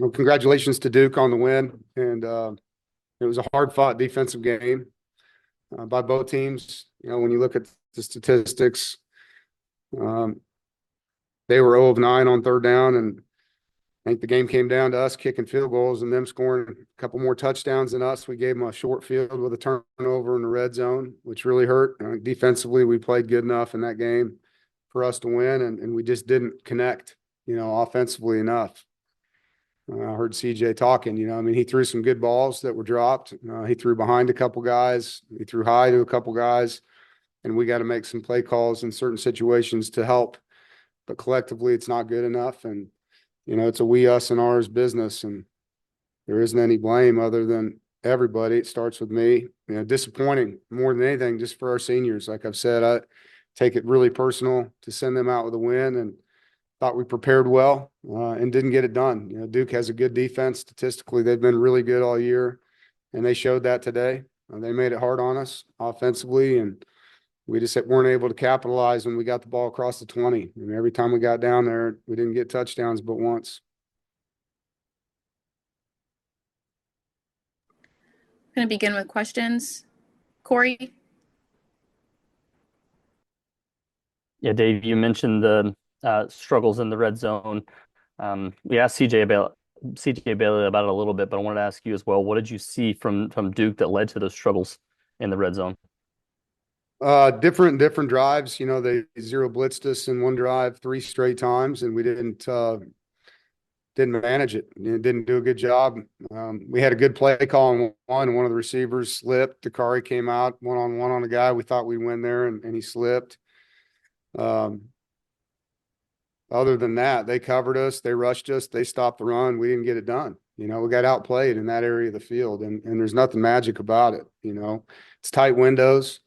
Well, congratulations to Duke on the win, and it was a hard-fought defensive game by both teams. When you look at the statistics, um, they were 0 of 9 on third down, and I think the game came down to us kicking field goals and them scoring a couple more touchdowns than us. We gave them a short field with a turnover in the red zone, which really hurt. Defensively, we played good enough in that game for us to win, and we just didn't connect, offensively enough. I heard CJ talking, he threw some good balls that were dropped. He threw behind a couple guys. He threw high to a couple guys, and we got to make some play calls in certain situations to help. But collectively, it's not good enough. And, it's a we, us, and ours business. And there isn't any blame other than everybody. It starts with me. Disappointing more than anything just for our seniors. Like I've said, I take it really personal to send them out with a win, and thought we prepared well and didn't get it done. Duke has a good defense. Statistically, they've been really good all year, and they showed that today. They made it hard on us offensively, and we just weren't able to capitalize when we got the ball across the 20. And every time we got down there, we didn't get touchdowns but once. I'm going to begin with questions. Corey? Yeah, Dave, you mentioned the struggles in the red zone. We asked CJ Bailey about it a little bit, but I wanted to ask you as well. What did you see from Duke that led to those struggles in the red zone? Different drives. They zero blitzed us in one drive 3 straight times, and we didn't manage it. Didn't do a good job. We had a good play call on one of the receivers slipped. Dakari came out one-on-one on a guy. We thought we'd win there, and he slipped. Other than that, they covered us, they rushed us, they stopped the run. We didn't get it done. We got outplayed in that area of the field, and there's nothing magic about it. It's tight windows,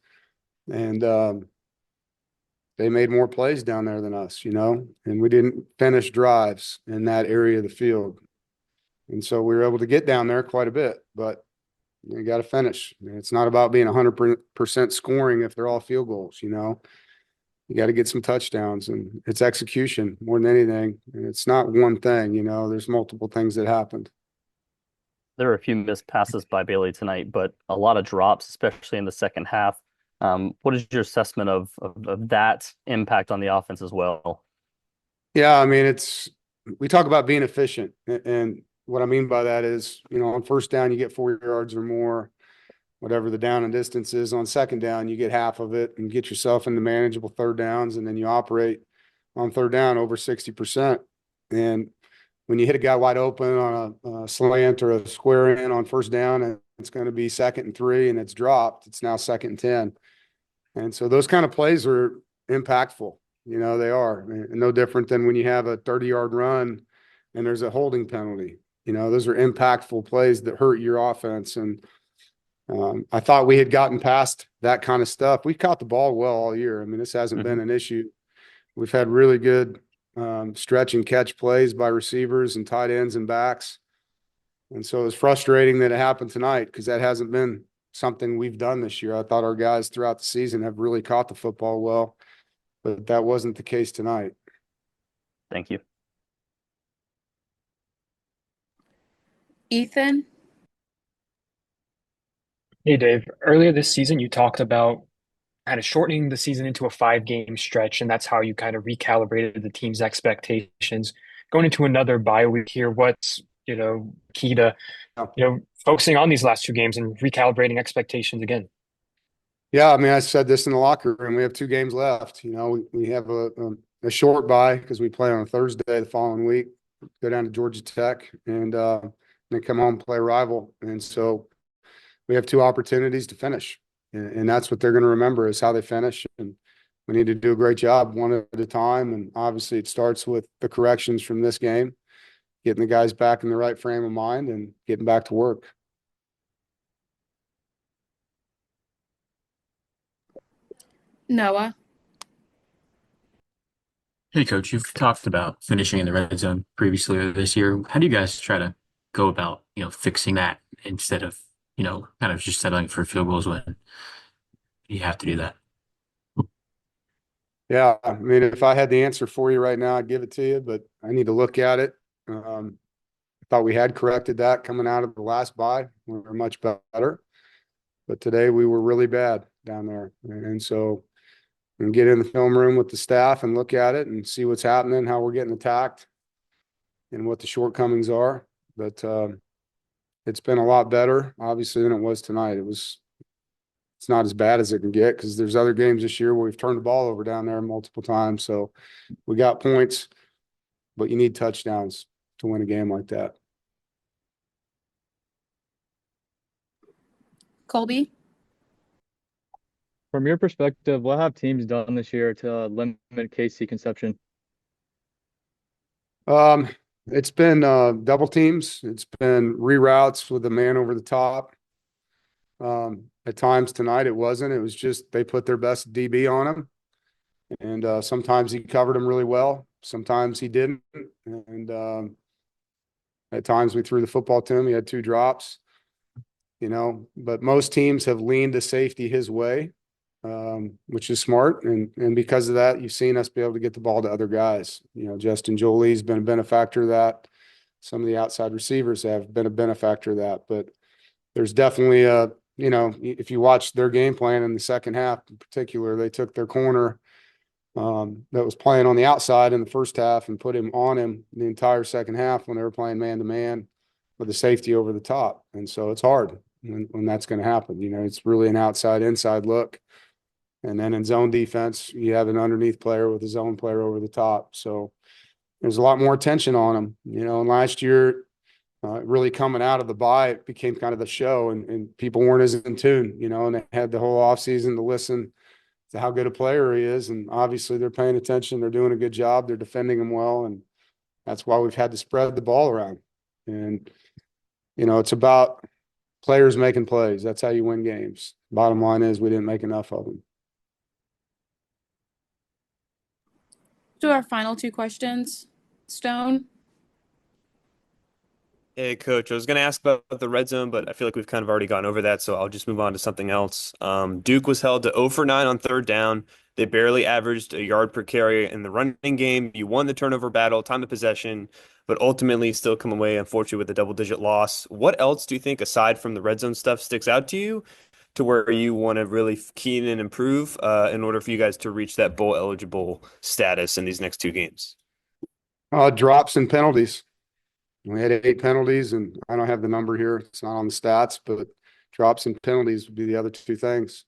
and they made more plays down there than us, and we didn't finish drives in that area of the field. And so we were able to get down there quite a bit, but you got to finish. It's not about being 100% scoring if they're all field goals, You got to get some touchdowns, and it's execution more than anything. And it's not one thing, there's multiple things that happened. There were a few missed passes by Bailey tonight, but a lot of drops, especially in the second half. What is your assessment of that impact on the offense as well? Yeah, we talk about being efficient. And what I mean by that is, on first down, you get 4 yards or more, whatever the down and distance is. On second down, you get half of it and get yourself into manageable third downs, and then you operate on third down over 60%. And when you hit a guy wide open on a slant or a square in on first down, and it's going to be 2nd and 3 and it's dropped, it's now 2nd and 10. And so those kind of plays are impactful. They are. No different than when you have a 30-yard run and there's a holding penalty. Those are impactful plays that hurt your offense. And I thought we had gotten past that kind of stuff. We've caught the ball well all year. This hasn't been an issue. We've had really good stretch and catch plays by receivers and tight ends and backs. And so it was frustrating that it happened tonight, because that hasn't been something we've done this year. I thought our guys throughout the season have really caught the football well, but that wasn't the case tonight. Thank you. Ethan? Hey, Dave. Earlier this season, you talked about kind of shortening the season into a 5-game stretch, and that's how you kind of recalibrated the team's expectations. Going into another bye week here, what's key to focusing on these last 2 games and recalibrating expectations again? Yeah, I said this in the locker room. We have 2 games left. We have a short bye because we play on a Thursday the following week, go down to Georgia Tech, and then come home and play a rival. And so we have 2 opportunities to finish, and that's what they're going to remember, is how they finish. And we need to do a great job one at a time. And obviously it starts with the corrections from this game, getting the guys back in the right frame of mind and getting back to work. Noah? Hey, Coach, you've talked about finishing in the red zone previously this year. How do you guys try to go about, fixing that instead of, kind of just settling for field goals when you have to do that? Yeah, if I had the answer for you right now, I'd give it to you, but I need to look at it. thought we had corrected that coming out of the last bye. We were much better. But today we were really bad down there. And so we get in the film room with the staff and look at it and see what's happening, how we're getting attacked and what the shortcomings are. But it's been a lot better, obviously, than it was tonight. It's not as bad as it can get because there's other games this year where we've turned the ball over down there multiple times. So we got points, but you need touchdowns to win a game like that. Colby? From your perspective, what have teams done this year to limit KC conception? It's been double teams. It's been reroutes with a man over the top. At times tonight it wasn't. It was just they put their best DB on him. And sometimes he covered him really well. Sometimes he didn't. And at times we threw the football to him. He had 2 drops. But most teams have leaned the safety his way, which is smart. And because of that, you've seen us be able to get the ball to other guys. Justin Jolie's been a benefactor of that. Some of the outside receivers have been a benefactor of that. But there's definitely if you watch their game plan in the second half in particular, they took their corner that was playing on the outside in the first half and put him on him the entire second half when they were playing man-to-man with the safety over the top. And so it's hard when that's going to happen. It's really an outside-inside look. And then in zone defense, you have an underneath player with a zone player over the top. So there's a lot more attention on them. And last year, really coming out of the bye, it became kind of the show and people weren't as in tune, and they had the whole offseason to listen to how good a player he is. And obviously they're paying attention. They're doing a good job. They're defending him well. And that's why we've had to spread the ball around. And, it's about players making plays. That's how you win games. Bottom line is we didn't make enough of them. To our final 2 questions. Stone? Hey, Coach, I was going to ask about the red zone, but I feel like we've kind of already gone over that, so I'll just move on to something else. Duke was held to 0 for 9 on 3rd down. They barely averaged a yard per carry in the running game. You won the turnover battle, time of possession, but ultimately still come away, unfortunately, with a double-digit loss. What else do you think, aside from the red zone stuff, sticks out to you to where you want to really key in and improve in order for you guys to reach that bowl-eligible status in these next 2 games? Drops and penalties. We had 8 penalties, and I don't have the number here. It's not on the stats, but drops and penalties would be the other 2 things.